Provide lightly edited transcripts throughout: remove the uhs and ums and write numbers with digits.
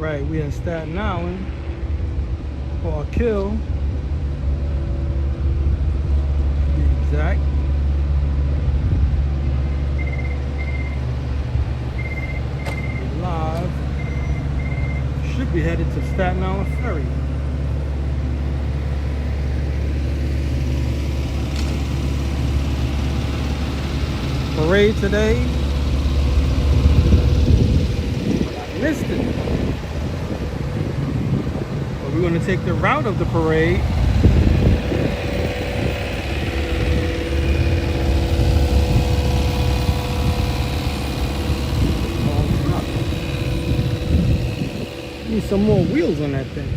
Alright, we're in Staten Island. Park Hill. To be exact. We're live. Should be headed to Staten Island Ferry. Parade today. I missed it. But we're going to take the route of the parade. Need some more wheels on that thing.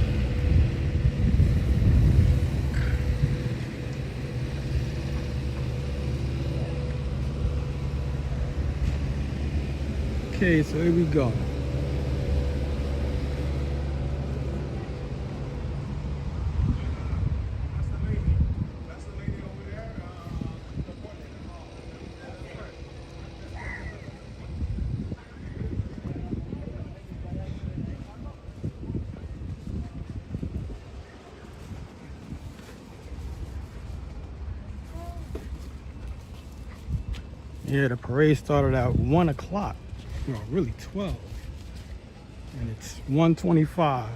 Okay, so here we go. Yeah, the parade started at 1 o'clock. No, really 12. And it's 1:25.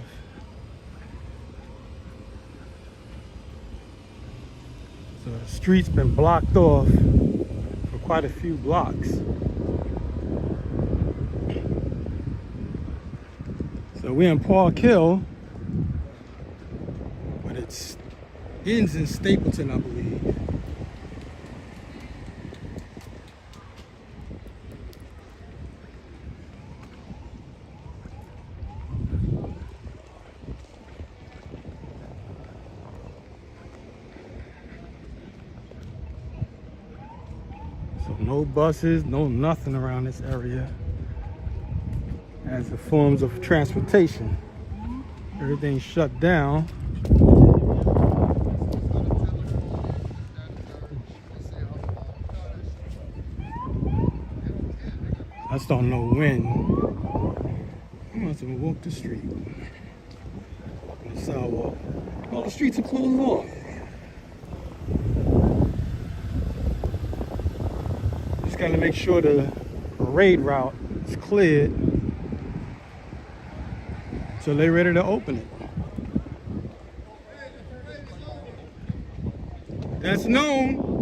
So the street's been blocked off for quite a few blocks. So we're in Park Hill, but it ends in Stapleton, I believe. So no buses, no nothing around this area as the forms of transportation. Everything's shut down. I just don't know when. I must have walked the street. On the sidewalk. All the streets are closed off. Just gotta make sure the parade route is cleared so they're ready to open it. That's known.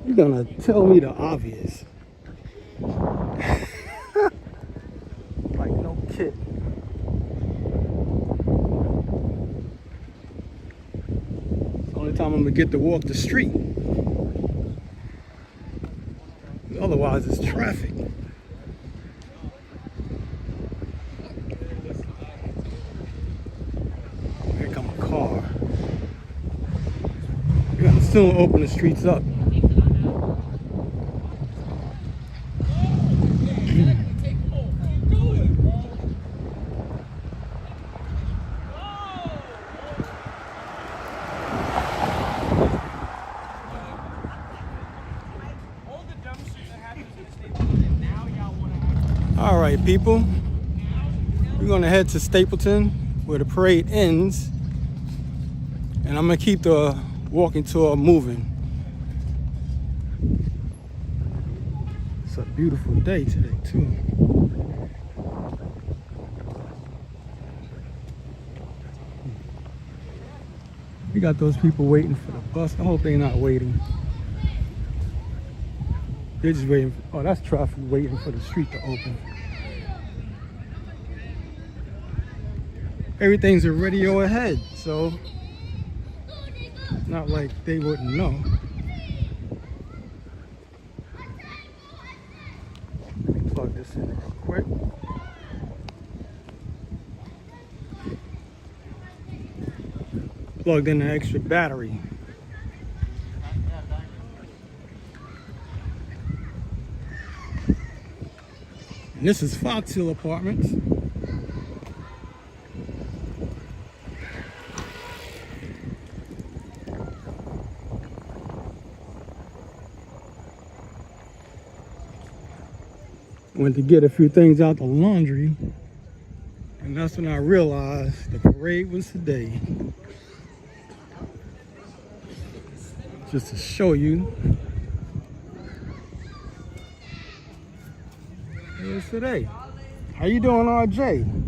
You're gonna tell me the obvious. Like no kidding. It's the only time I'm gonna get to walk the street. Otherwise, it's traffic. Here come a car. We're gonna soon open the streets up. All right, people, we're gonna head to Stapleton where the parade ends, and I'm gonna keep the walking tour moving. It's a beautiful day today too. We got those people waiting for the bus. I hope they're not waiting. They're just waiting. Oh, that's traffic waiting for the street to open. Everything's a radio ahead, so it's not like they wouldn't know. Let me plug this in real quick. Plugged in an extra battery. And this is Fox Hill Apartments. Went to get a few things out the laundry, and that's when I realized the parade was today. Just to show you, it was today. How you doing, RJ?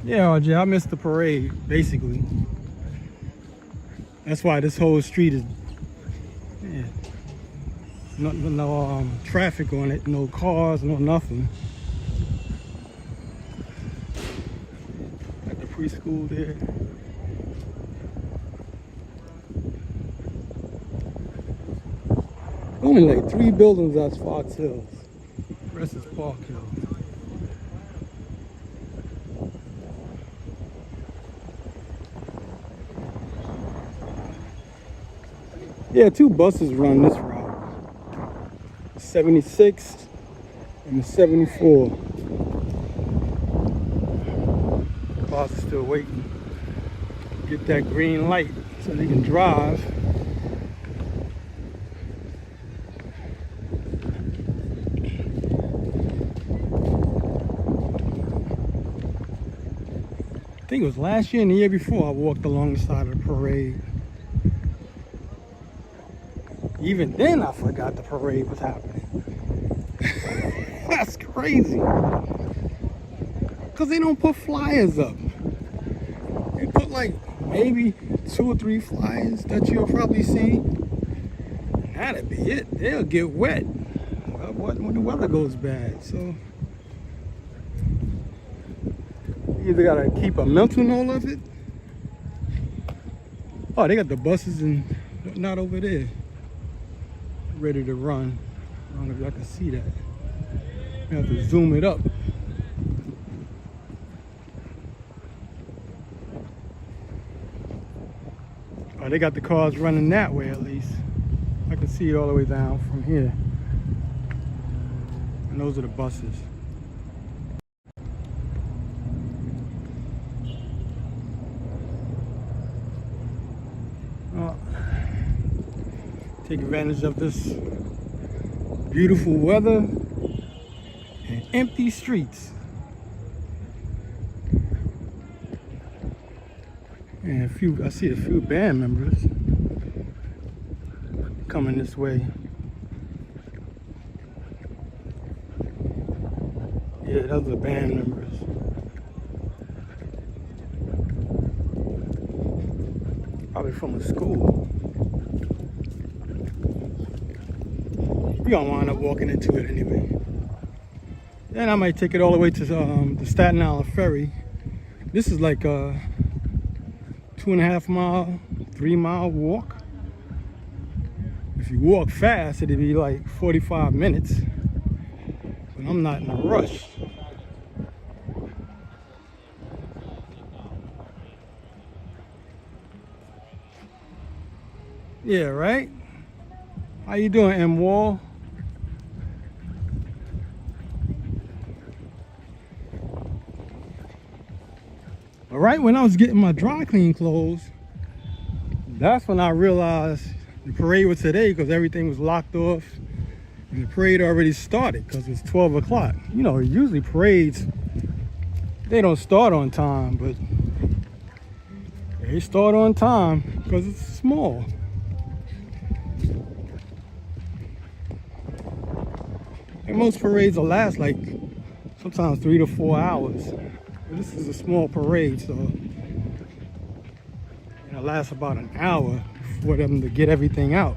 Yeah, RJ, I missed the parade, basically. That's why this whole street is, yeah, no traffic on it, no cars, no nothing. Got the preschool there. Only like 3 buildings at Fox Hills. The rest is Park Hill. Yeah, 2 buses run this route. The 76 and the 74. Cars are still waiting. Get that green light so they can drive. I think it was last year and the year before I walked along the side of the parade. Even then I forgot the parade was happening. That's crazy. Because they don't put flyers up. They put like maybe 2 or 3 flyers that you'll probably see. That'd be it. They'll get wet when the weather goes bad. So you either gotta keep a mental note of it. Oh, they got the buses and whatnot over there, ready to run. I don't know if y'all can see that. You have to zoom it up. Oh, they got the cars running that way at least. I can see it all the way down from here. And those are the buses. Take advantage of this beautiful weather and empty streets. And I see a few band members coming this way. Yeah, those are band members. Probably from a school. We're gonna wind up walking into it anyway. Then I might take it all the way to the Staten Island ferry. This is like a 2.5 mile, 3 mile walk. If you walk fast, it'd be like 45 minutes. But I'm not in a rush. Yeah, right? How you doing, M. Wall? All right, when I was getting my dry clean clothes, that's when I realized the parade was today, because everything was locked off and the parade already started because it's 12 o'clock. You know, usually parades, they don't start on time, but they start on time because it's small. And most parades will last like sometimes 3 to 4 hours. But this is a small parade, so it'll last about an hour for them to get everything out.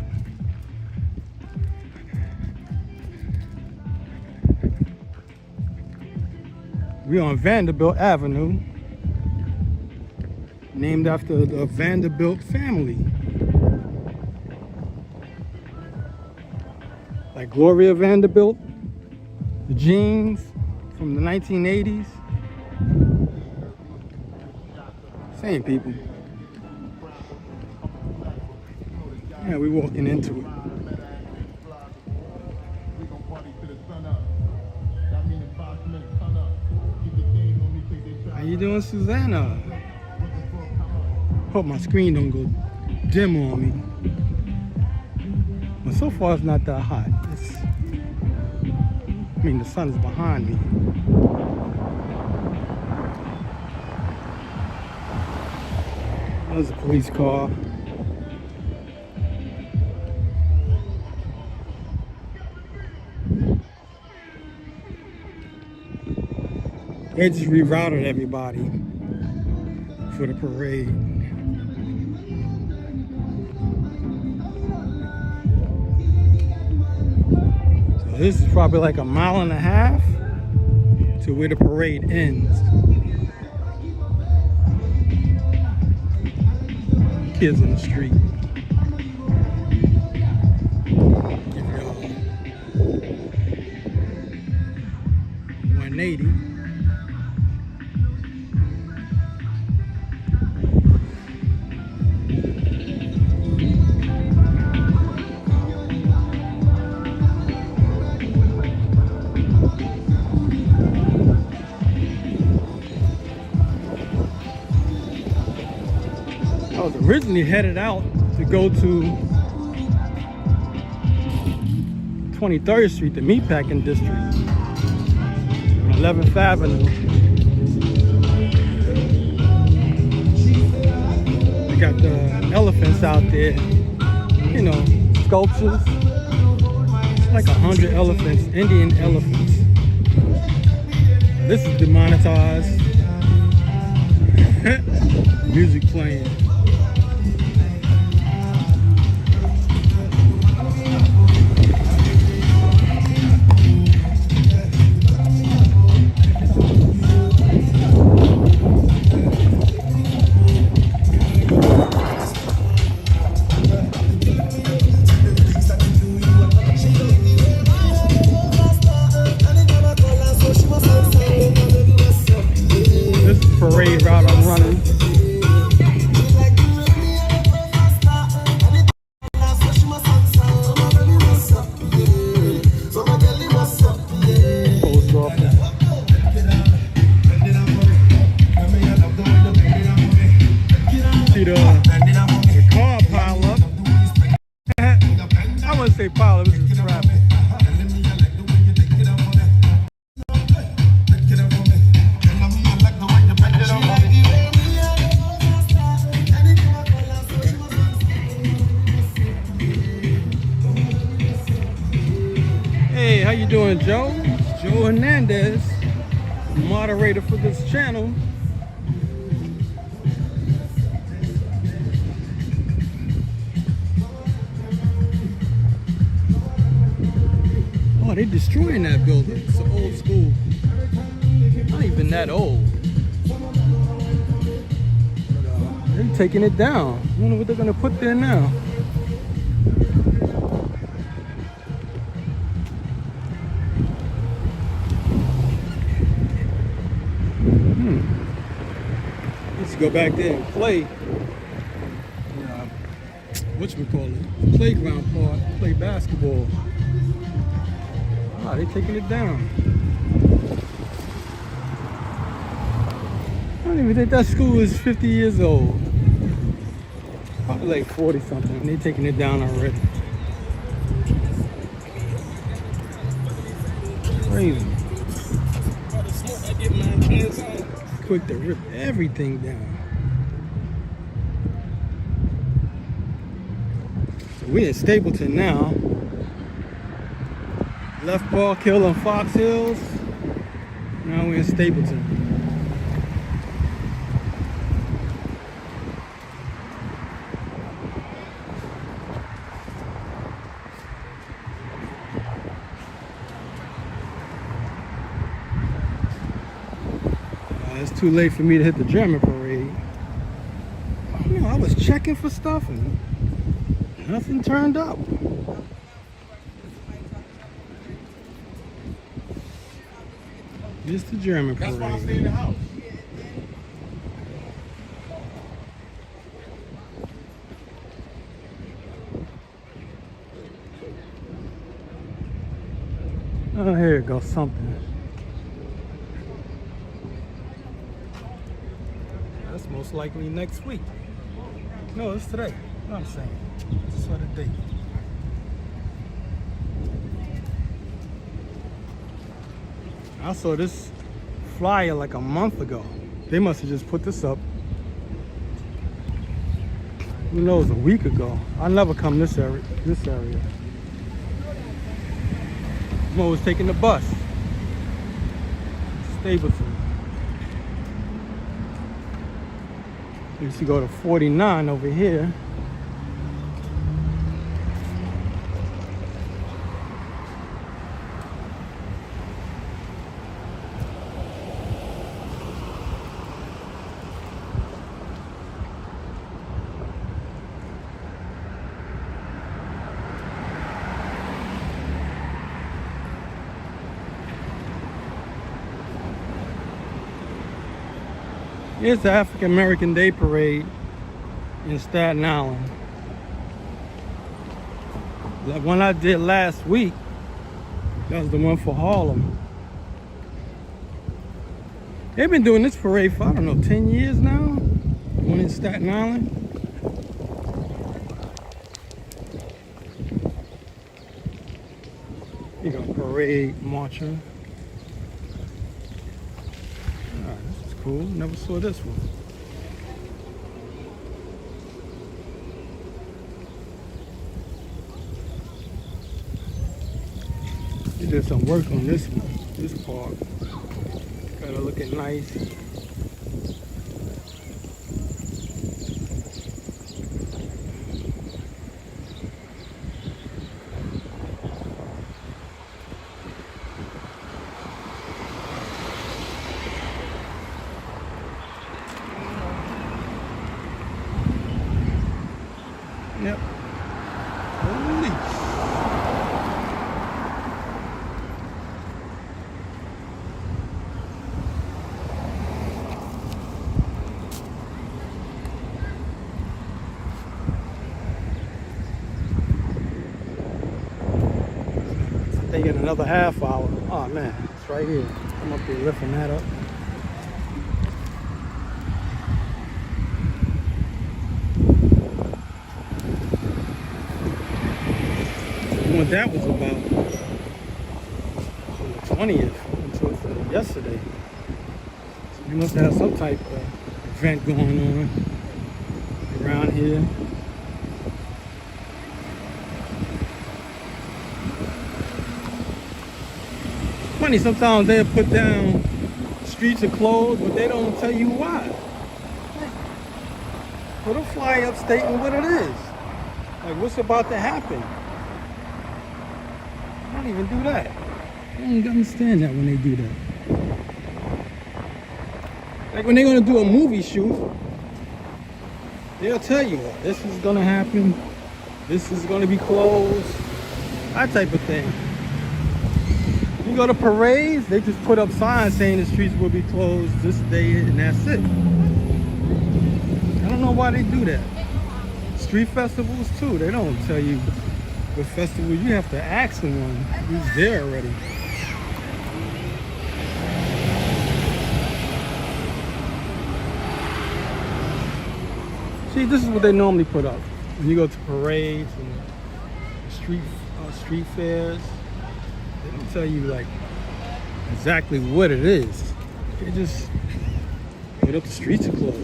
We're on Vanderbilt Avenue, named after the Vanderbilt family. Like Gloria Vanderbilt, the jeans from the 1980s. Same people. Yeah, we're walking into it. How you doing, Susanna? Hope my screen don't go dim on me. But so far it's not that hot. I mean, the sun is behind me. There's a police car. They just rerouted everybody for the parade. So this is probably like a mile and a half to where the parade ends. Kids in the street. Give y'all 180. I was originally headed out to go to 23rd Street, the meatpacking district, on 11th Avenue. We got the elephants out there, you know, sculptures. It's like 100 elephants, Indian elephants. This is demonetized. Music playing. Parade route I'm running. Post office. See the car pile up. I wouldn't say pile up, this is traffic. Hey, how you doing, Joe? Joe Hernandez, moderator for this channel. Oh, they destroying that building. It's an old school. Not even that old. But, they're taking it down. I wonder what they're gonna put there now. Go back there and play, whatchamacallit, playground part, play basketball. Ah, they taking it down. I don't even think that school is 50 years old. Probably like 40 something, and they're taking it down already. Crazy. Quick to rip everything down. So we're in Stapleton now. Left Park Hill and Fox Hills. Now we're in Stapleton. It's too late for me to hit the German parade. You know, I was checking for stuff and nothing turned up. It's the German parade. That's why I stay in the house. Oh, here it goes, something. That's most likely next week. No, it's today. You know what I'm saying? I just saw the date. I saw this flyer like a month ago. They must have just put this up, who knows, a week ago. I never come this area. I'm always taking the bus. Stapleton. Used to go to 49 over here. Here's the African American Day Parade in Staten Island. The one I did last week, that was the one for Harlem. They've been doing this parade for, I don't know, 10 years now. The one in Staten Island. You got parade marching. Cool. Never saw this one. They did some work on this one, this park. Got it looking nice. Yep. Holy. They get another half hour. Oh man, it's right here. I'm up here lifting that up. What that was about on the 20th until yesterday. So you must have some type of event going on around here. Funny, sometimes they'll put down streets are closed, but they don't tell you why. Put a flyer up stating what it is. Like what's about to happen. I don't even do that. I don't understand that when they do that. Like when they're gonna do a movie shoot, they'll tell you this is gonna happen, this is gonna be closed, that type of thing. You go to parades, they just put up signs saying the streets will be closed this day and that's it. I don't know why they do that. Street festivals too, they don't tell you. With festivals, you have to ask someone who's there already. See, this is what they normally put up when you go to parades and street fairs. They don't tell you like exactly what it is. They just put up the streets are closed.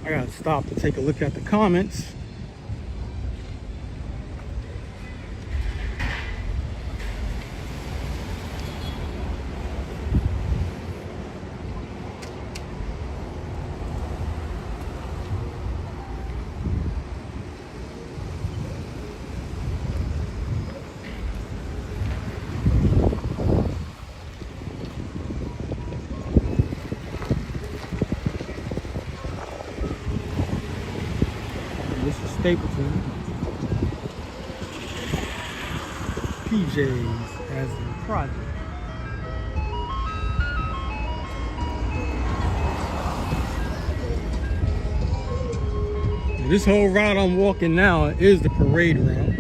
I gotta stop to take a look at the comments. This is Stapleton. PJ's as the project. This whole route I'm walking now is the parade route.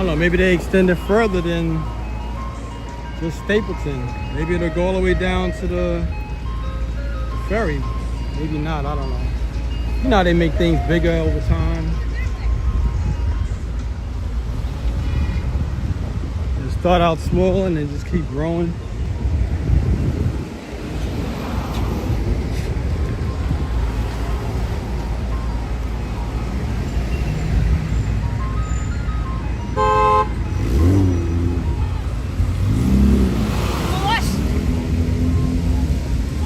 don't know, maybe they extend it further than just Stapleton. Maybe it'll go all the way down to the ferry. Maybe not, I don't know. You know how they make things bigger over time. They start out small and they just keep growing.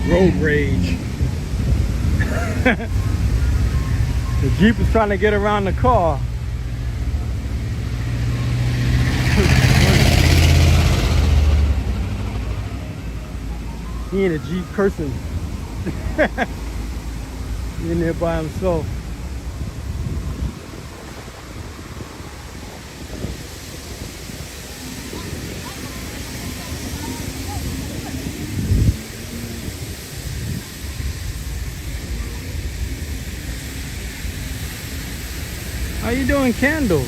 Road rage. The Jeep is trying to get around the car. He ain't a Jeep person. He in there by himself. How you doing, Candle?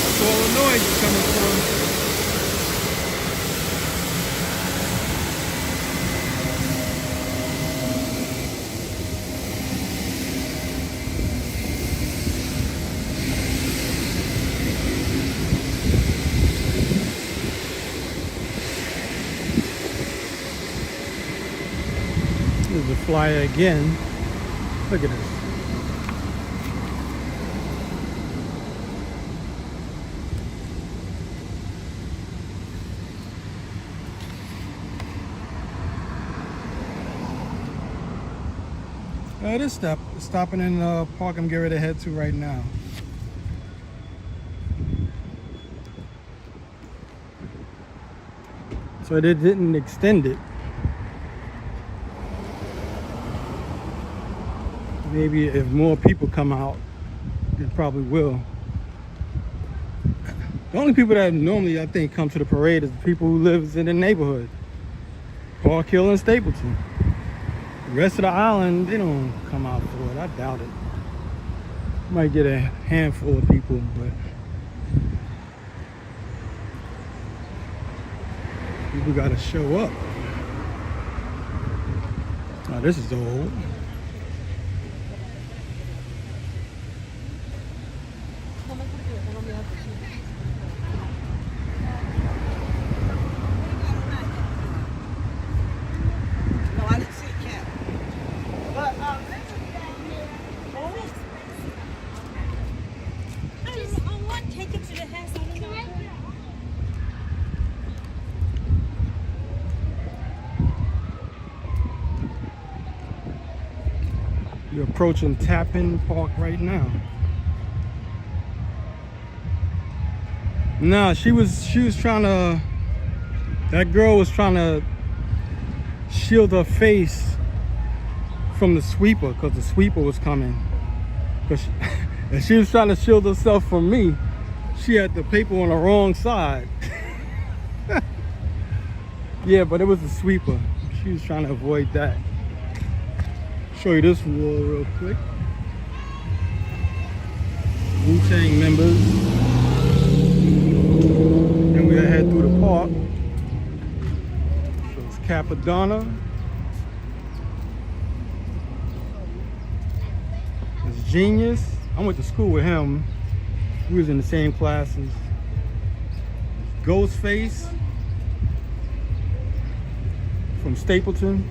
That's all the noise is coming from. There's the flyer again. Look at this. It is stopping in the park I'm getting ready to head to right now. So they didn't extend it. Maybe if more people come out, it probably will. The only people that normally I think come to the parade is the people who live in the neighborhood. Park Hill and Stapleton. The rest of the island, they don't come out for it. I doubt it. Might get a handful of people, but people gotta show up. Oh, this is old. You're approaching Tappan Park right now. No, she was trying to, that girl was trying to shield her face from the sweeper because the sweeper was coming. And she was trying to shield herself from me. She had the paper on the wrong side. Yeah, but it was the sweeper. She was trying to avoid that. Show you this wall real quick. Wu-Tang members. Then we'll head through the park. So it's Capadonna. It's Genius. I went to school with him. We was in the same classes. Ghostface from Stapleton.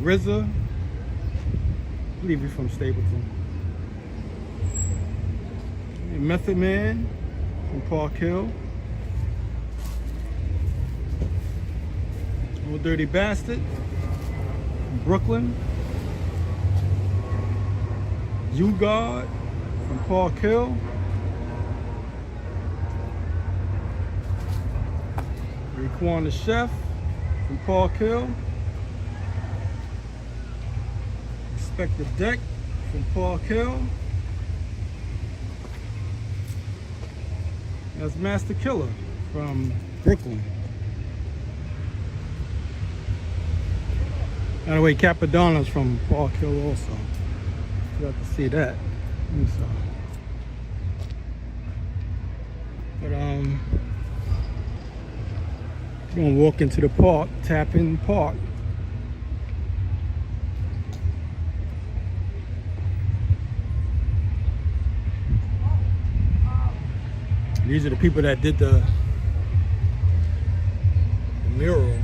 RZA, I believe he's from Stapleton. And Method Man from Park Hill. Old Dirty Bastard from Brooklyn. You God from Park Hill. Raekwon the Chef from Park Hill. Inspector Deck from Park Hill. That's Master Killer from Brooklyn. By the way, Capadonna's from Park Hill also. You got to see that. But we're gonna walk into the park, tap in park. These are the people that did the mural.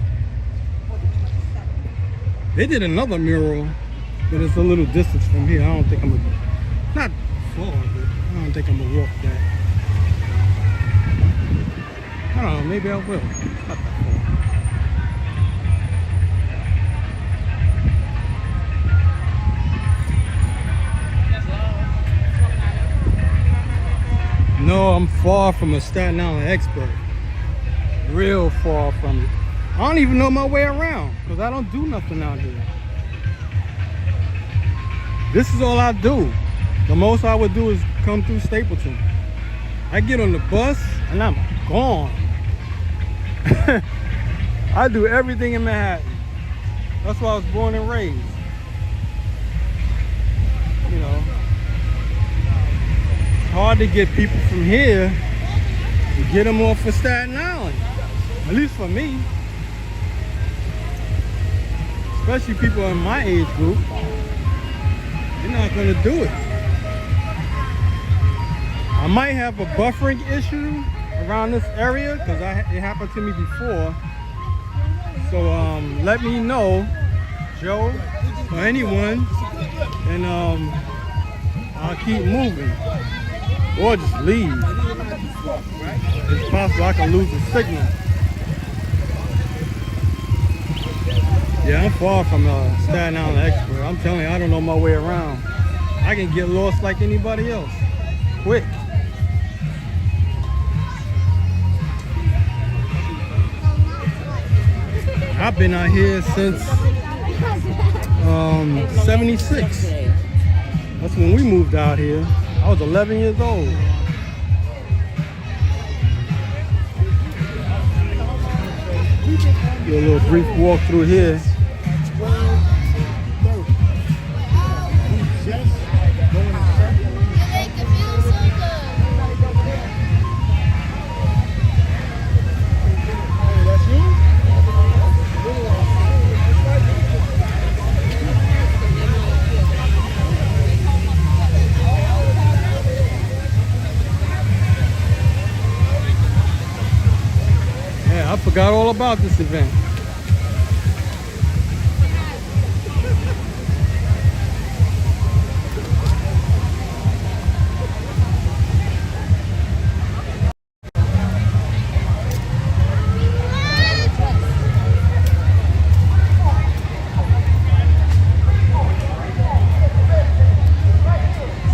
They did another mural, but it's a little distance from here. I don't think I'm gonna, not far, but I don't think I'm gonna walk that. I don't know, maybe I will. Not that far. No, I'm far from a Staten Island expert. Real far from it. I don't even know my way around because I don't do nothing out here. This is all I do. The most I would do is come through Stapleton. I get on the bus and I'm gone. I do everything in Manhattan. That's why I was born and raised. You know, it's hard to get people from here to get them off of Staten Island. At least for me. Especially people in my age group. You're not gonna do it. I might have a buffering issue around this area because it happened to me before. So let me know, Joe or anyone, and I'll keep moving or just leave. It's possible I can lose the signal. Yeah, I'm far from a Staten Island expert. I'm telling you, I don't know my way around. I can get lost like anybody else. Quick. I've been out here since 76. That's when we moved out here. I was 11 years old. Do a little brief walk through here. I forgot all about this event.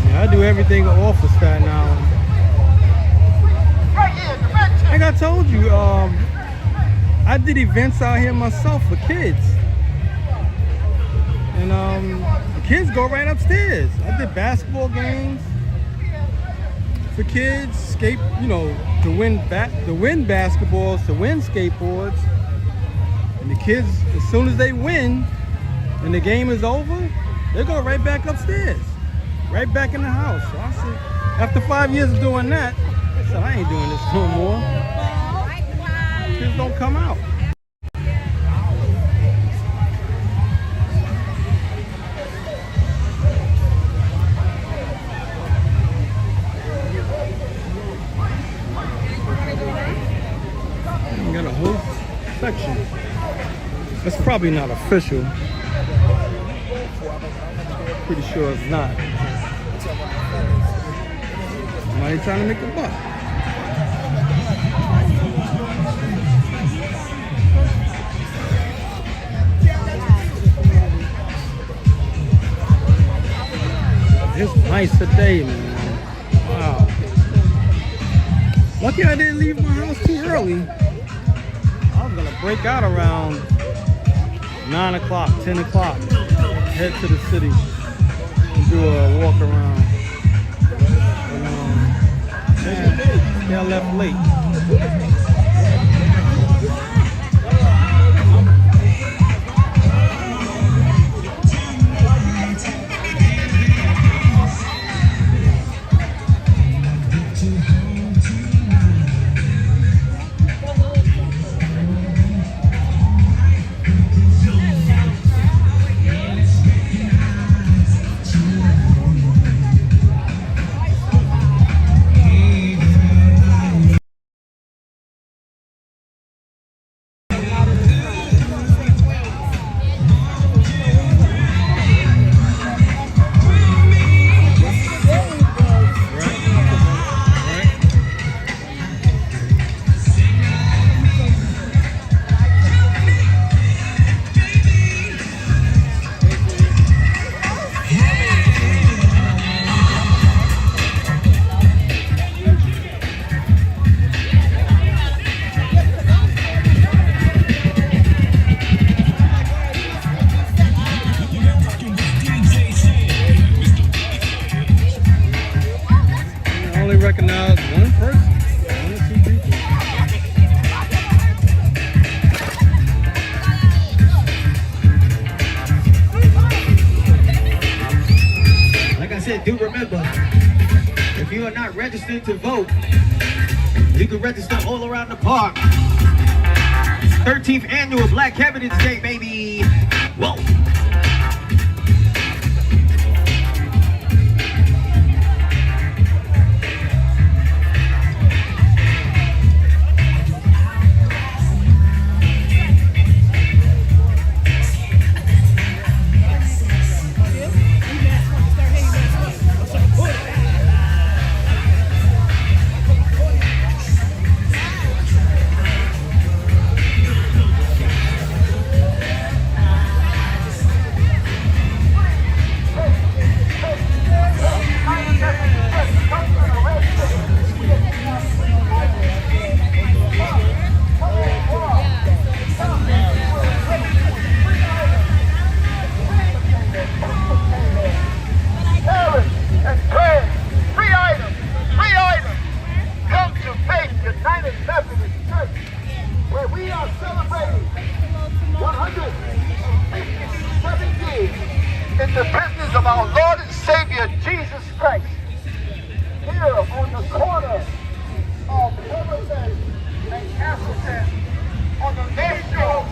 Yeah, I do everything off of Staten Island. Like I told you, I did events out here myself for kids, and the kids go right upstairs. I did basketball games for kids, to win basketballs, to win skateboards, and the kids, as soon as they win and the game is over, they go right back upstairs, right back in the house. So I said, after 5 years of doing that, I said, I ain't doing this no more. Kids don't come out. You got a whole section. It's probably not official. Pretty sure it's not. Somebody trying to make a buck. It's nice today, man. Wow. Lucky I didn't leave my house too early. I was gonna break out around 9 o'clock, 10 o'clock. Head to the city and do a walk around. And, yeah, I left late. Recognize one person, 1 or 2 people. Like I said, do remember, if you are not registered to vote, you can register all around the park. 13th annual Black Evidence Day, baby. Whoa. In the business of our Lord and Savior Jesus Christ, here on the corner of Harlem and Castleton, on the north shore,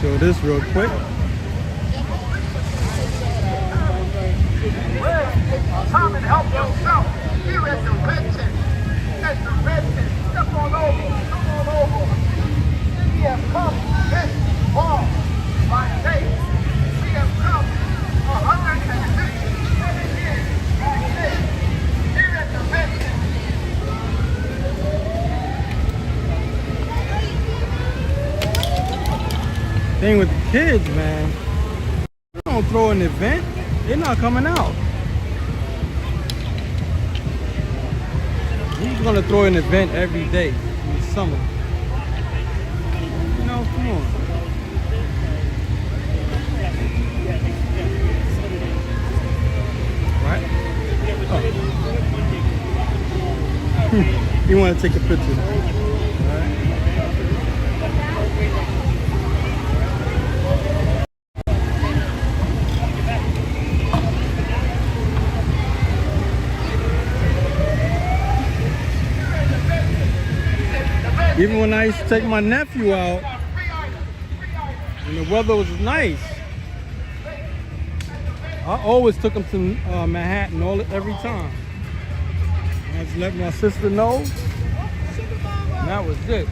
Show this real quick. Come and help yourself. Here at the red tent. At the red tent. Step on over. Come on over. We have come this far by faith. We have come 157 years by faith. Here at the red tent. Thing with the kids, man. You don't throw an event, they're not coming out. He's gonna throw an event every day in the summer. You know, come on. Right? Oh. You wanna take a picture? Right? Even when I used to take my nephew out and the weather was nice, I always took him to Manhattan every time. I just let my sister know, and that was it.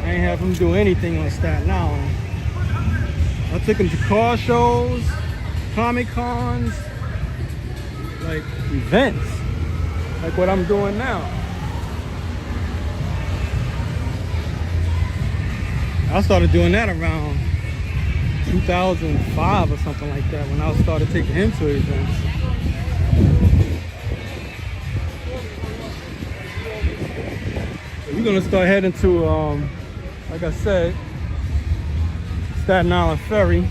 I ain't have him do anything on Staten Island. I took him to car shows, Comic Cons, like events, like what I'm doing now. I started doing that around 2005 or something like that, when I started taking him to events. We're gonna start heading to, like I said, Staten Island ferry.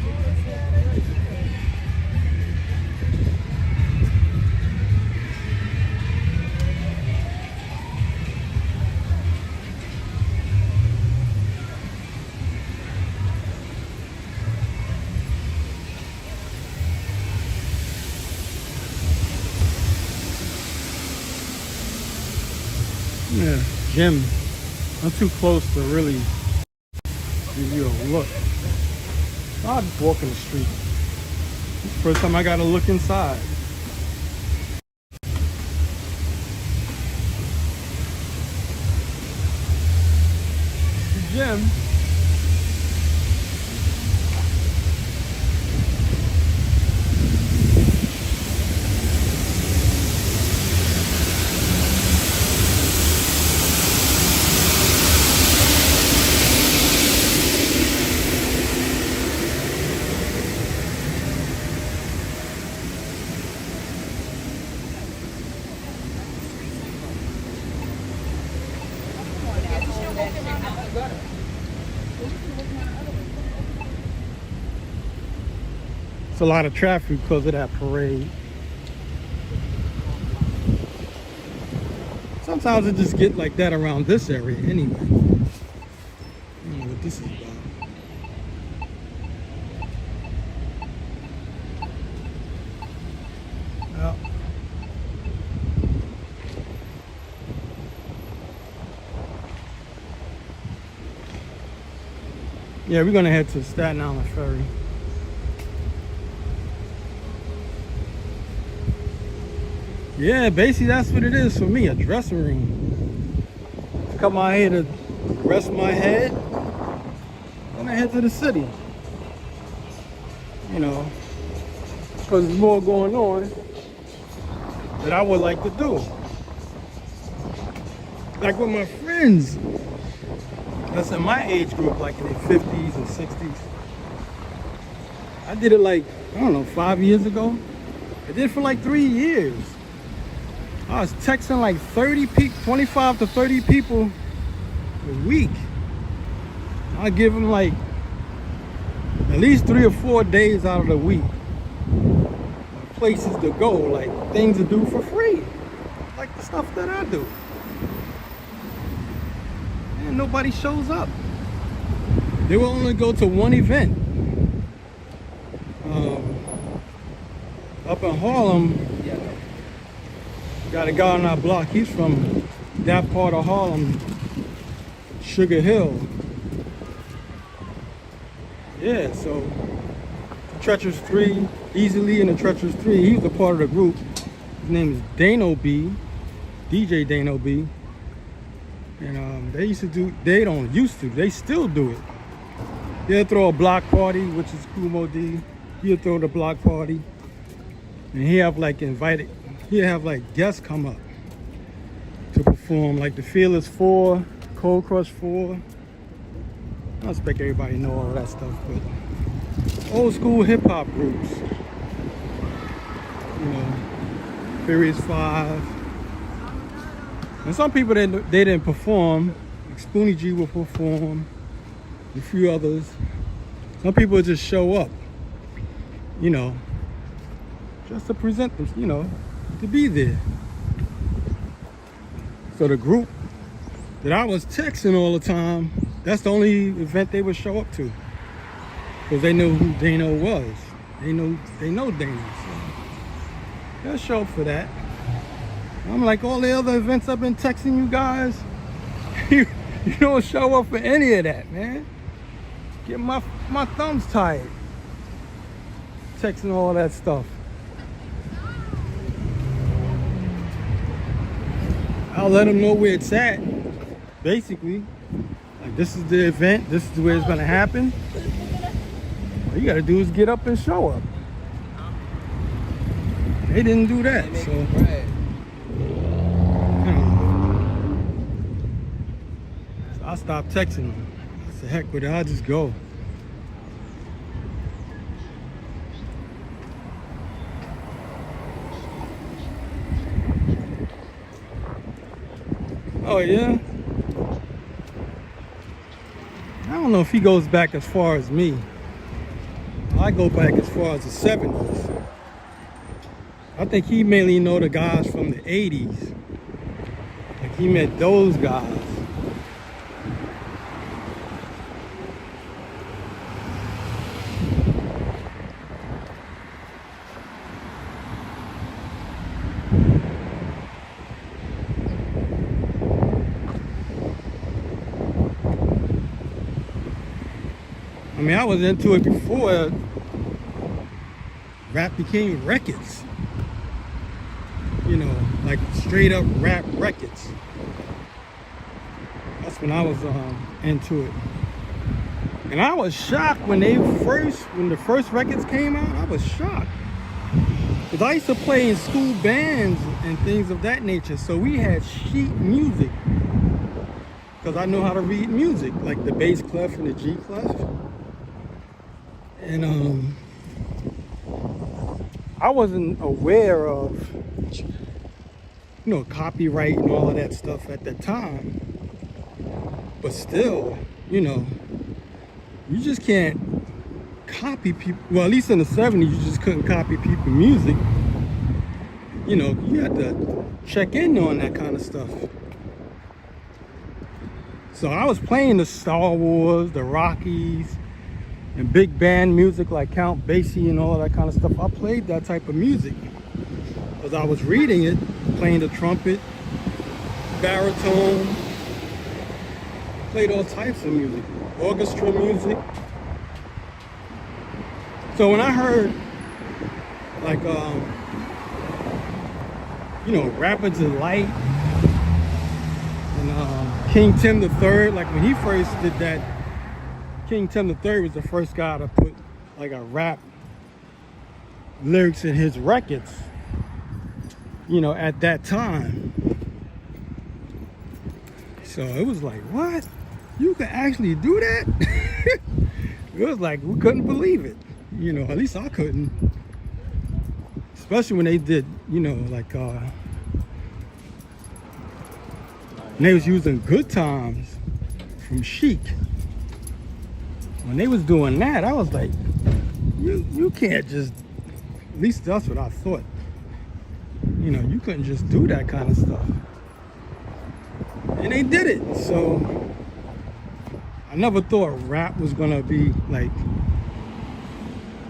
Yeah, gym. I'm too close to really give you a look. I'll just walk in the street. First time I gotta look inside. The gym. It's a lot of traffic because of that parade. Sometimes it just get like that around this area anyway. I don't know what this is about. Well, yeah, we're gonna head to Staten Island ferry. Yeah, basically that's what it is for me, a dressing room. Come out here to rest my head, and I head to the city. You know, because there's more going on that I would like to do. Like with my friends, that's in my age group, like in their 50s and 60s. I did it like, I don't know, 5 years ago. I did it for like 3 years. I was texting like 30 people, 25 to 30 people a week. I give them like at least 3 or 4 days out of the week. Places to go, like things to do for free. Like the stuff that I do. And nobody shows up. They will only go to one event. Up in Harlem, got a guy on our block. He's from that part of Harlem, Sugar Hill. Yeah, so Treacherous 3, Easily in the Treacherous 3, he was a part of the group. His name is Dano B, DJ Dano B. And they used to do, they don't used to, they still do it. They'll throw a block party, which is Kumo D. He'll throw the block party. And he'll have like he'll have like guests come up to perform, like the Fearless 4, Cold Crush 4. I don't expect everybody to know all that stuff, but old school hip hop groups. You know, Furious 5. And some people they didn't perform, like Spoonie G will perform, and a few others. Some people just show up, you know, just to present them, you know, to be there. So the group that I was texting all the time, that's the only event they would show up to, because they knew who Dano was. They know Dano, so they'll show up for that. I'm like, all the other events I've been texting you guys, you don't show up for any of that, man. Get my thumbs tired texting all that stuff. I'll let them know where it's at, basically. Like, this is the event, this is where it's gonna happen. All you gotta do is get up and show up. They didn't do that, so. So I stopped texting them. I said, heck with it, I'll just go. Oh yeah? don't know if he goes back as far as me. I go back as far as the 70s. I think he mainly know the guys from the 80s. Like he met those guys. I mean, I was into it before rap became records. You know, like straight up rap records. That's when I was into it. And I was shocked when the first records came out. I was shocked. Because I used to play in school bands and things of that nature. So we had sheet music. Because I know how to read music, like the bass clef and the G clef. And I wasn't aware of, you know, copyright and all of that stuff at the time. But still, you know, you just can't copy people. Well, at least in the 70s, you just couldn't copy people's music. You know, you had to check in on that kind of stuff. So I was playing the Star Wars, the Rockies, and big band music like Count Basie and all that kind of stuff. I played that type of music because I was reading it, playing the trumpet, baritone, played all types of music, orchestra music. So when I heard like, you know, Rapid Delight and King Tim III, like when he first did that, King Tim III was the first guy to put like a rap lyrics in his records, you know, at that time. So it was like, what? You could actually do that? It was like, we couldn't believe it. You know, at least I couldn't. Especially when they did, you know, like, when they was using Good Times from Chic. When they was doing that, I was like, you can't just, at least that's what I thought. You know, you couldn't just do that kind of stuff. And they did it. So I never thought rap was gonna be like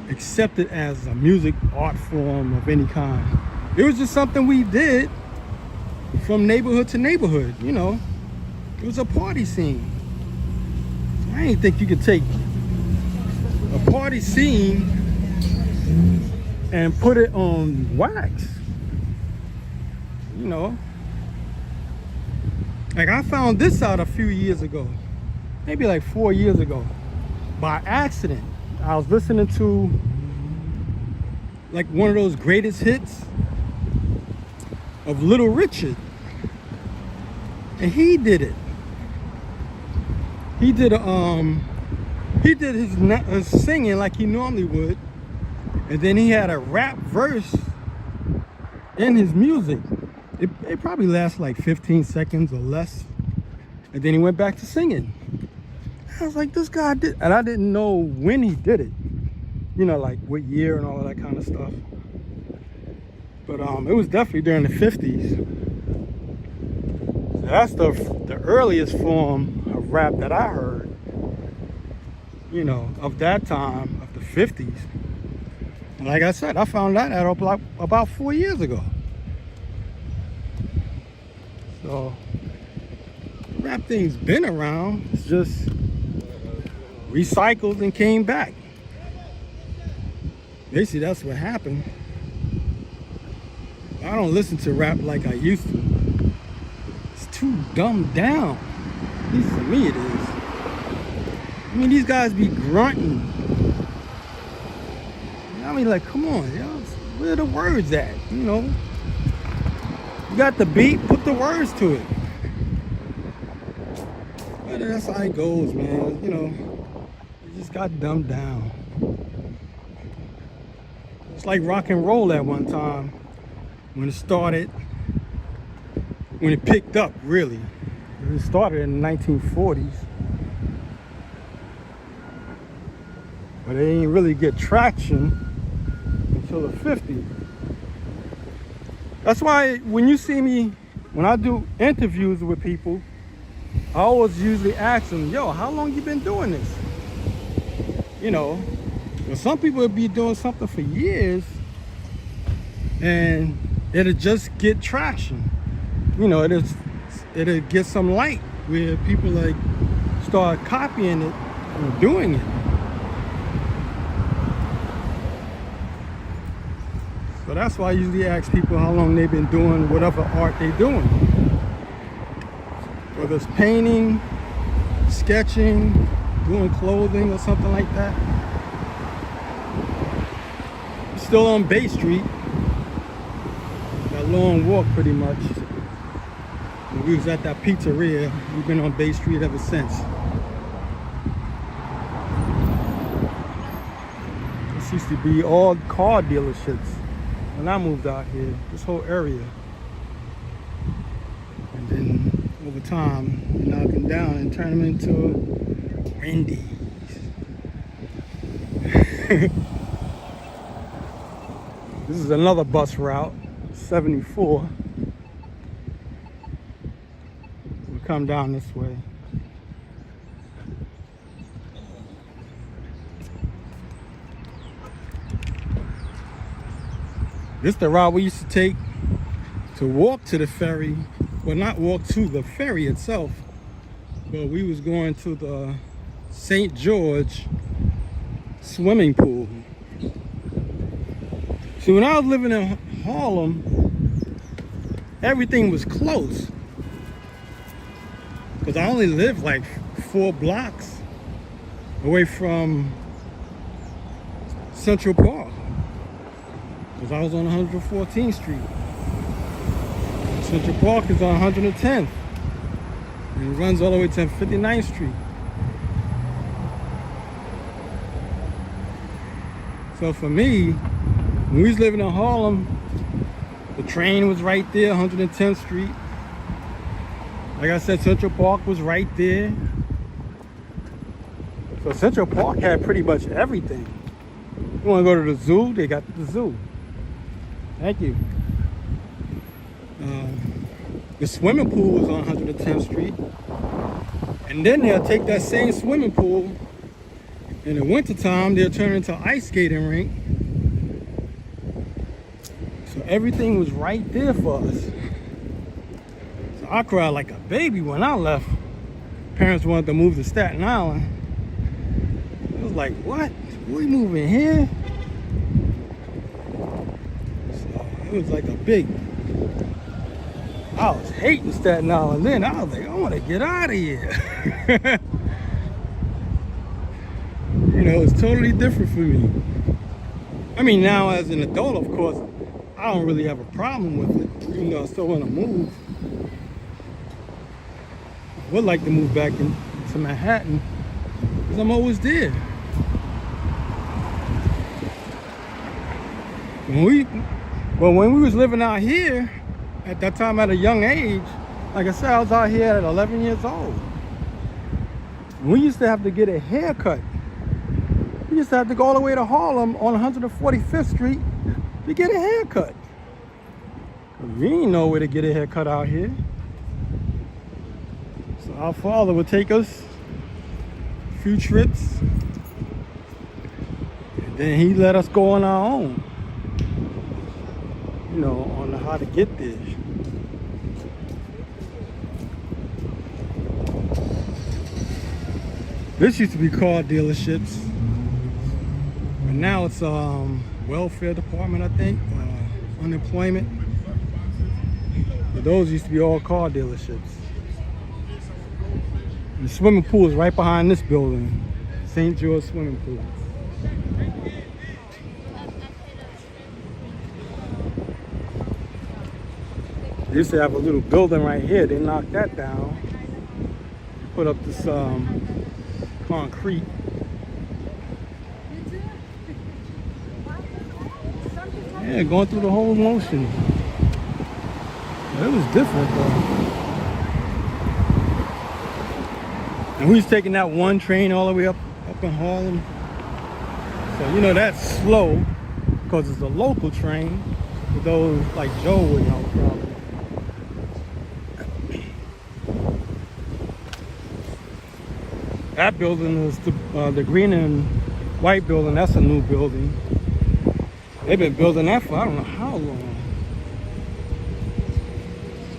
accepted as a music art form of any kind. It was just something we did from neighborhood to neighborhood, you know. It was a party scene. I didn't think you could take a party scene and put it on wax. You know, like I found this out a few years ago, maybe like 4 years ago, by accident. I was listening to like one of those greatest hits of Little Richard, and he did it. He did his singing like he normally would, and then he had a rap verse in his music. It probably lasts like 15 seconds or less, and then he went back to singing. I was like, this guy did, and I didn't know when he did it, you know, like what year and all of that kind of stuff. But it was definitely during the 50s. So that's the earliest form of rap that I heard, you know, of that time, of the 50s. And like I said, I found that out about 4 years ago. So rap thing's been around. It's just recycled and came back. Basically, that's what happened. I don't listen to rap like I used to. It's too dumbed down. At least for me it is. I mean, these guys be grunting. I mean, like, come on, y'all. Where are the words at? You know, you got the beat, put the words to it. But that's how it goes, man. You know, it just got dumbed down. It's like rock and roll at one time when it started, when it picked up, really. It started in the 1940s. but they didn't really get traction until the 50s. That's why when you see me, when I do interviews with people, I always usually ask them, yo, how long you been doing this? You know, well, some people would be doing something for years and it'll just get traction. You know, it'll get some light where people like start copying it and doing it. So that's why I usually ask people how long they've been doing whatever art they're doing. Whether it's painting, sketching, doing clothing or something like that. Still on Bay Street. That long walk pretty much. When we was at that pizzeria, we've been on Bay Street ever since. This used to be all car dealerships when I moved out here, this whole area. And then over time, we knock them down and turn them into Wendy's. This is another bus route, 74. We come down this way. This is the route we used to take to walk to the ferry. Well, not walk to the ferry itself, but we was going to the St. George swimming pool. See, when I was living in Harlem, everything was close. Because I only lived like 4 blocks away from Central Park. Because I was on 114th Street. Central Park is on 110th. And it runs all the way to 59th Street. So for me, when we was living in Harlem, the train was right there, 110th Street. Like I said, Central Park was right there. So Central Park had pretty much everything. You want to go to the zoo? They got the zoo. Thank you. The swimming pool was on 110th Street. And then they'll take that same swimming pool, in the wintertime, they'll turn it into an ice skating rink. So everything was right there for us. So I cried like a baby when I left. Parents wanted to move to Staten Island. It was like, what? We moving here? So it was like a big... I was hating Staten Island then. I was like, I want to get out of here. You know, it's totally different for me. I mean, now as an adult, of course, I don't really have a problem with it. Even though I still want to move. I would like to move back into Manhattan because I'm always there. When we was living out here, at that time at a young age, like I said, I was out here at 11 years old. We used to have to get a haircut. We used to have to go all the way to Harlem on 145th Street to get a haircut. We didn't know where to get a haircut out here. So our father would take us a few trips. And then he let us go on our own. You know, on how to get there. This used to be car dealerships. But now it's welfare department, I think, unemployment. But those used to be all car dealerships. And the swimming pool is right behind this building, St. George swimming pool. They used to have a little building right here. They knocked that down. Put up this concrete. Yeah, going through the whole motion. It was different though. And we was taking that one train all the way up in Harlem. So you know that's slow because it's a local train. For those like Joe would know probably. That building is the green and white building. That's a new building. They've been building that for I don't know how long.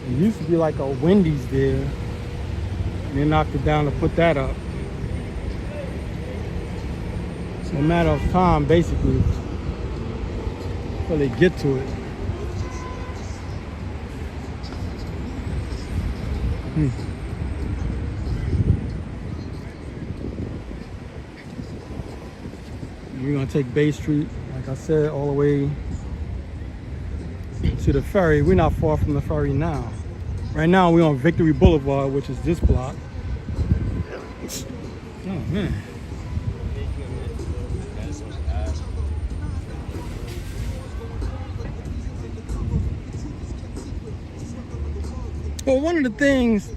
It used to be like a Wendy's there. And they knocked it down to put that up. It's a matter of time, basically, until they get to it. We're gonna take Bay Street, like I said, all the way to the ferry. We're not far from the ferry now. Right now we're on Victory Boulevard, which is this block. Oh man. Well, one of the things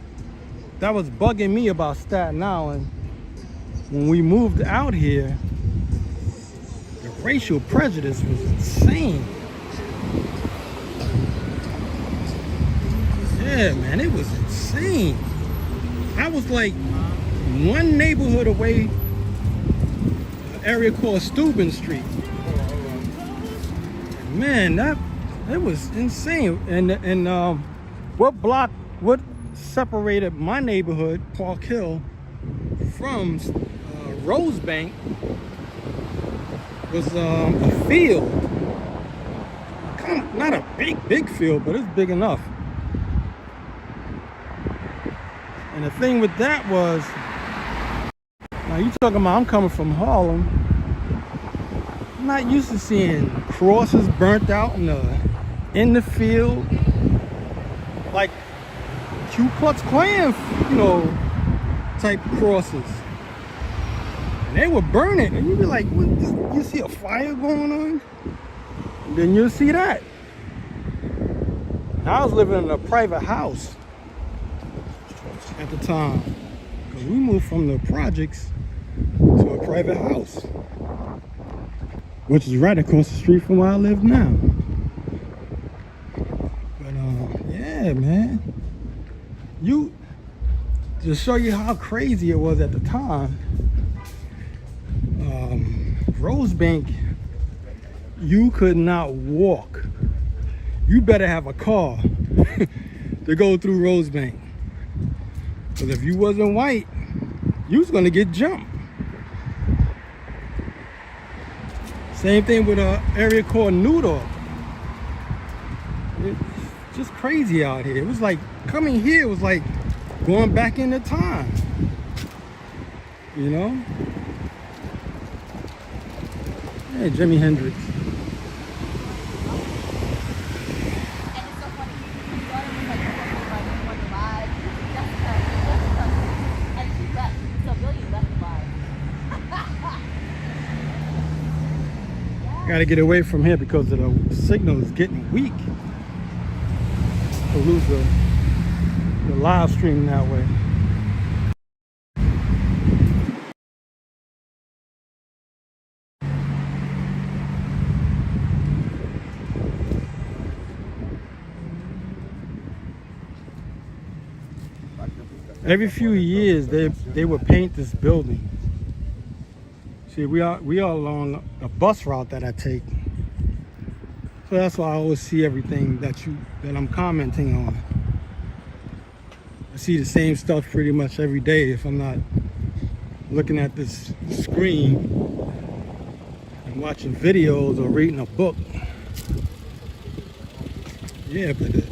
that was bugging me about Staten Island when we moved out here, the racial prejudice was insane. Yeah, man, it was insane. I was like one neighborhood away, an area called Stapleton Street. Man, it was insane. And what separated my neighborhood, Park Hill, from Rosebank was a field. Kind of, not a big field, but it's big enough. And the thing with that was, now you talking about I'm coming from Harlem. I'm not used to seeing crosses burnt out in the field, like Ku Klux Klan, type crosses. And they were burning, and you'd be like, what, you see a fire going on? And then you'll see that. I was living in a private house at the time, because we moved from the projects to a private house, which is right across the street from where I live now. But yeah, man, to show you how crazy it was at the time, Rosebank, you could not walk. You better have a car to go through Rosebank. Because if you wasn't white, you was gonna get jumped. Same thing with an area called Newdorf. It's just crazy out here. It was like, coming here was like going back into time. You know? Hey, Jimi Hendrix. Got to get away from here because the signal is getting weak. We'll lose the live stream that way. Every few years they would paint this building. See, we are along a bus route that I take, so that's why I always see everything that I'm commenting on. I see the same stuff pretty much every day if I'm not looking at this screen and watching videos or reading a book. Yeah, but the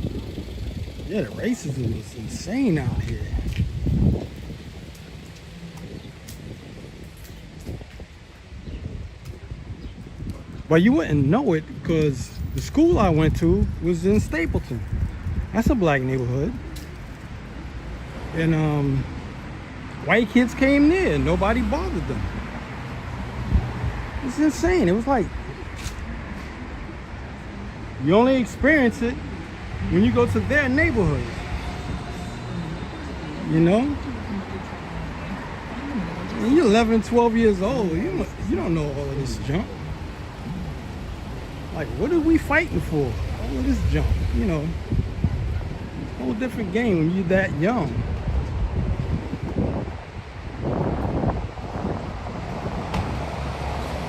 racism is insane out here. But you wouldn't know it because the school I went to was in Stapleton. That's a black neighborhood. And white kids came there and nobody bothered them. It's insane. It was like, you only experience it when you go to their neighborhood. You know? And you're 11, 12 years old. You don't know all of this junk. Like, what are we fighting for? All of this junk, you know. Whole different game when you're that young.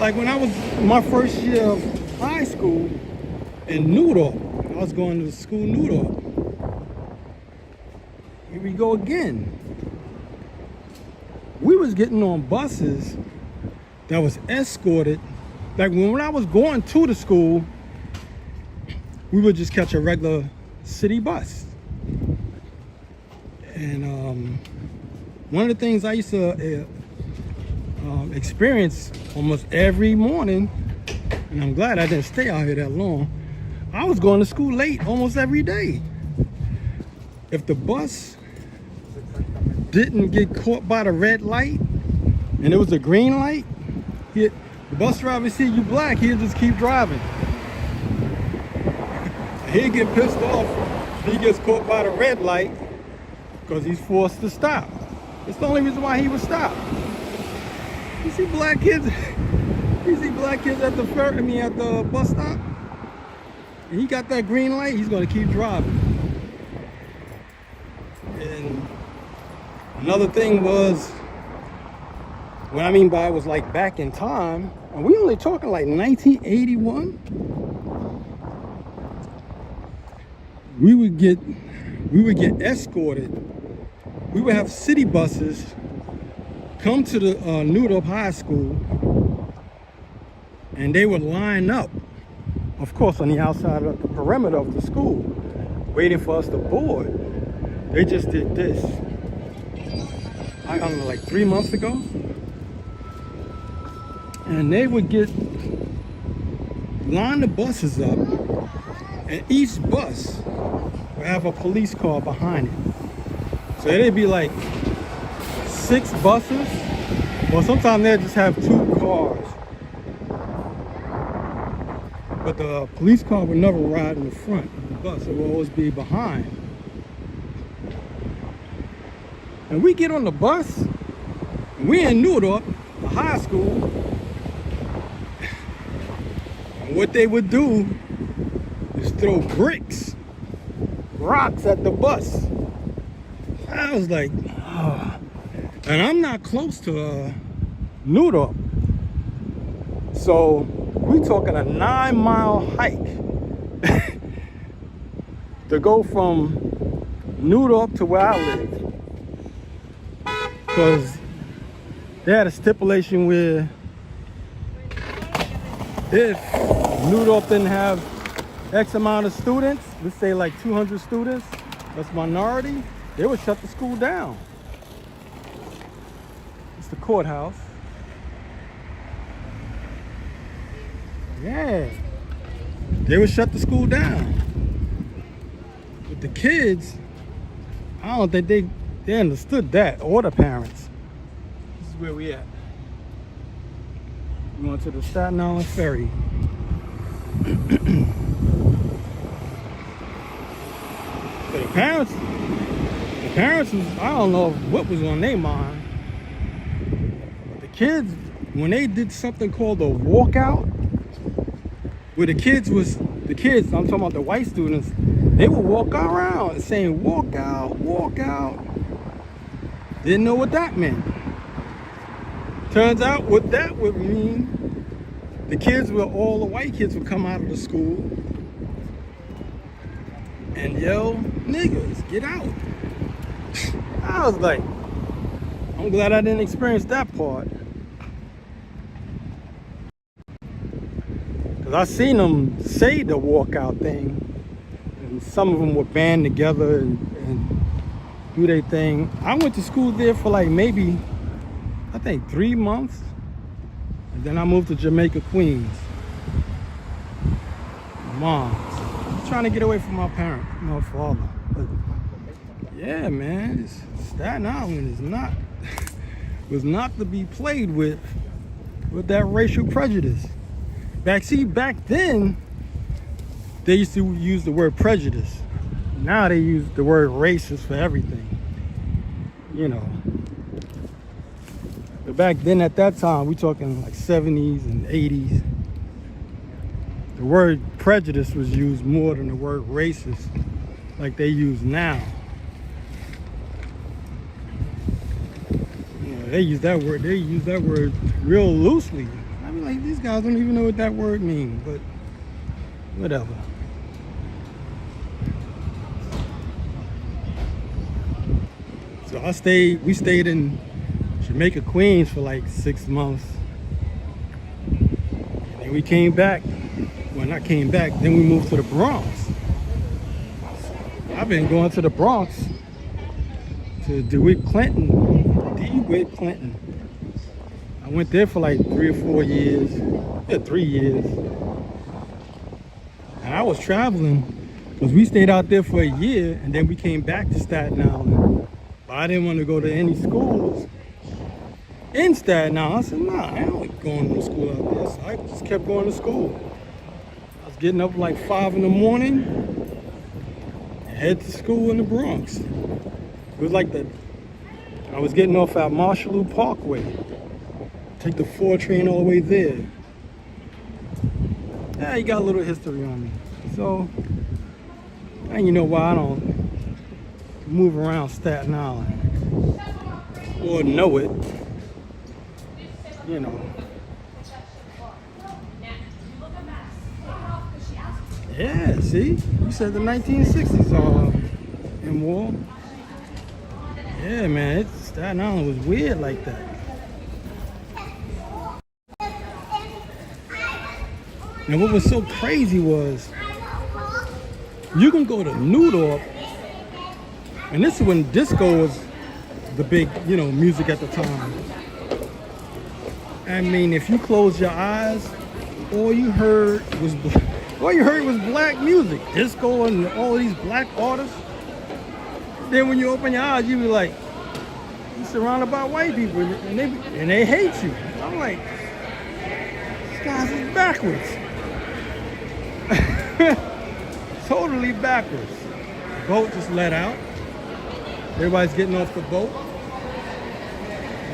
Like when I was in my first year of high school in Newark, I was going to school in Newark. Here we go again. We was getting on buses that was escorted. Like when I was going to the school, we would just catch a regular city bus. And one of the things I used to experience almost every morning, and I'm glad I didn't stay out here that long, I was going to school late almost every day. If the bus didn't get caught by the red light and it was a green light, the bus driver see you black, he'll just keep driving. He'll get pissed off if he gets caught by the red light because he's forced to stop. It's the only reason why he would stop. You see black kids at the ferry, at the bus stop, and he got that green light, he's gonna keep driving. And another thing was, what I mean by it was like back in time, and we only talking like 1981. We would get escorted. We would have city buses come to the Newark High School, and they would line up, of course, on the outside of the perimeter of the school, waiting for us to board. They just did this, I don't know, like 3 months ago. And they would line the buses up, and each bus would have a police car behind it. So it'd be like 6 buses, or sometimes they'd just have 2 cars. But the police car would never ride in the front of the bus, it would always be behind. And we get on the bus, and we in Newark, the high school, and what they would do is throw bricks, rocks at the bus. I was like, oh. And I'm not close to Newark. So we talking a 9-mile hike to go from Newark to where I live. Because they had a stipulation where if Newark didn't have X amount of students, let's say like 200 students, that's minority, they would shut the school down. It's the courthouse. Yeah, they would shut the school down. With the kids, I don't think they understood that, or the parents. This is where we at. We're going to the Staten Island ferry. So the parents was, I don't know what was on their mind. But the kids, when they did something called a walkout, where the kids, I'm talking about the white students, they would walk around and saying, walk out, walk out. Didn't know what that meant. Turns out what that would mean, all the white kids would come out of the school and yell, niggas, get out. I was like, I'm glad I didn't experience that part. Because I seen them say the walkout thing, and some of them would band together and do their thing. I went to school there for like maybe, I think 3 months, and then I moved to Jamaica, Queens. Mom, I'm trying to get away from my parent, my father. But yeah, man, Staten Island is not was not to be played with that racial prejudice. Back then, they used to use the word prejudice. Now they use the word racist for everything, you know. But back then, at that time, we talking like 70s and 80s. The word prejudice was used more than the word racist, like they use now. You know, they use that word. They use that word real loosely. I mean, like, these guys don't even know what that word means, but whatever. So we stayed in Jamaica, Queens for like 6 months. And then we came back. Well, not came back, then we moved to the Bronx. I've been going to the Bronx, to DeWitt Clinton. I went there for like 3 or 4 years. Yeah, 3 years. And I was traveling because we stayed out there for a year and then we came back to Staten Island. But I didn't want to go to any schools in Staten Island. I said, nah, I ain't going to school out there. So I just kept going to school. I was getting up like 5 in the morning and head to school in the Bronx. It was like I was getting off at Marshalloo Parkway. Take the 4 train all the way there. Yeah, you got a little history on me. So, and you know why I don't move around Staten Island or know it, you know. Yeah, see, you said the 1960s in war. Yeah, man, Staten Island was weird like that. And what was so crazy was, you can go to New York, and this is when disco was the big, music at the time. I mean, if you close your eyes, all you heard was black music, disco, and all of these black artists. Then when you open your eyes, you be like, you're surrounded by white people, and they hate you. I'm like, this guy's is backwards. Totally backwards. The boat just let out. Everybody's getting off the boat.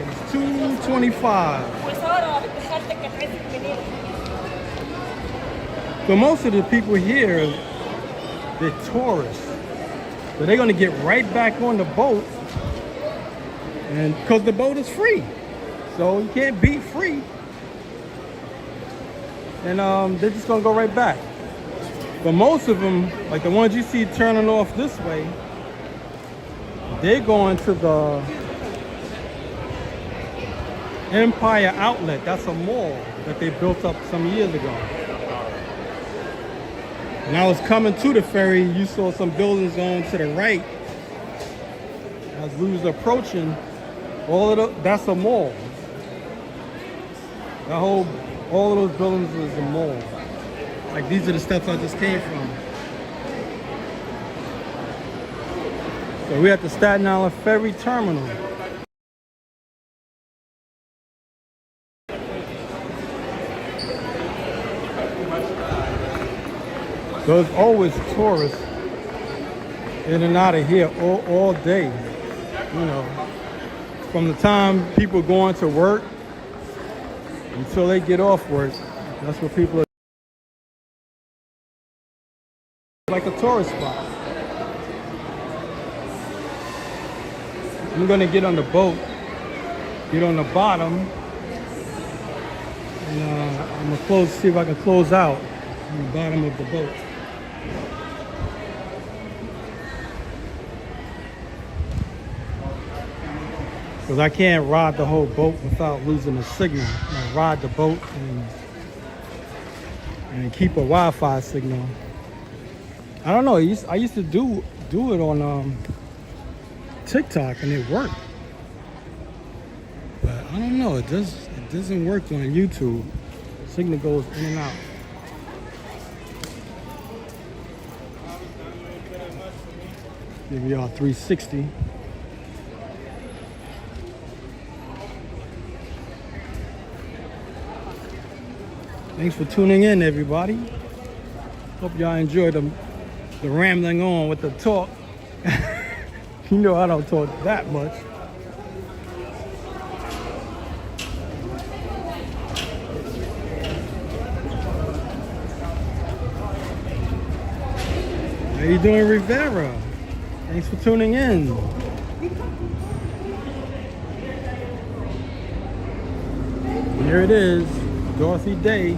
It's 2:25. So most of the people here, they're tourists. So they're gonna get right back on the boat, and because the boat is free. So you can't beat free. And they're just gonna go right back. But most of them, like the ones you see turning off this way, they're going to the Empire Outlet. That's a mall that they built up some years ago. When I was coming to the ferry, you saw some buildings on to the right. As we was approaching, that's a mall. All of those buildings is a mall. Like, these are the steps I just came from. So we're at the Staten Island Ferry Terminal. There's always tourists in and out of here all day. From the time people are going to work until they get off work, that's what people are. Like a tourist spot. I'm gonna get on the boat, get on the bottom, and I'm gonna see if I can close out on the bottom of the boat. Because I can't ride the whole boat without losing the signal. I ride the boat and keep a Wi-Fi signal. I don't know. I used to do it on TikTok and it worked, but I don't know. It doesn't work on YouTube. The signal goes in and out. Here we are, 360. Thanks for tuning in, everybody. Hope y'all enjoyed the rambling on with the talk. You know I don't talk that much. you doing, Rivera? Thanks for tuning in. Here it is, Dorothy Day.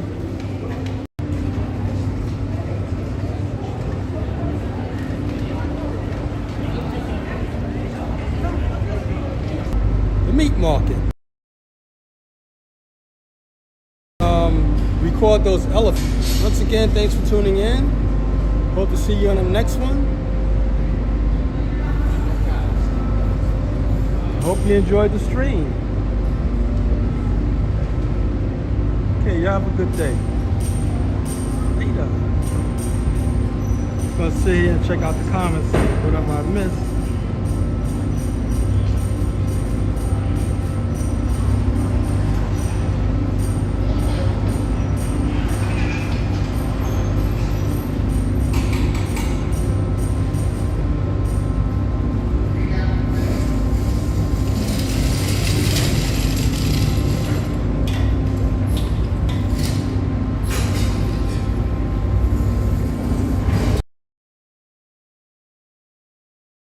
The meat market. Record those elephants. Once again, thanks for tuning in. Hope to see you on the next one. Hope you enjoyed the stream. Okay, y'all have a good day. Later. Just gonna sit here and check out the comments. What I missed.